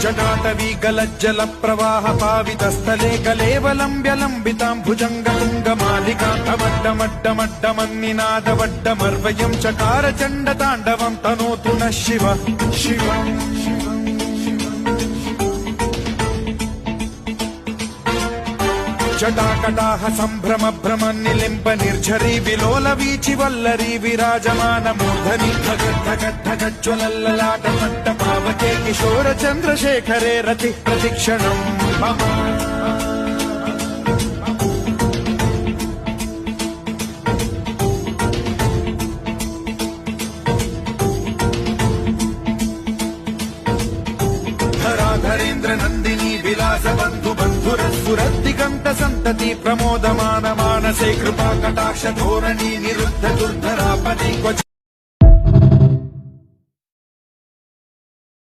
जटाटवी गलज्जल प्रवाह पावितस्थले कलेवलम्ब्यलम्बितां भुजङ्गतुङ्गमालिकान्तमड्डमड्डमड्डमन्निनादवड्डमर्वयं चकार चण्डताण्डवं तनोतु नः शिव शिव जटाकटाह सम्भ्रम भ्रम निलिम्ब निर्झरी विलोल वीचि वल्लरी विराजमान मूर्धनि धगद्धगद्धगज्ज्वलल्ललाट मट्ट पावके किशोर चन्द्रशेखरे रति प्रतिक्षणम् धरेन्द्र नन्दिनी विलास बन्धु बन्धुरस्फुरद्दिगन्त सन्तति प्रमोदमान मानसे कृपा कटाक्ष धोरणी निरुद्ध दुर्धरापदि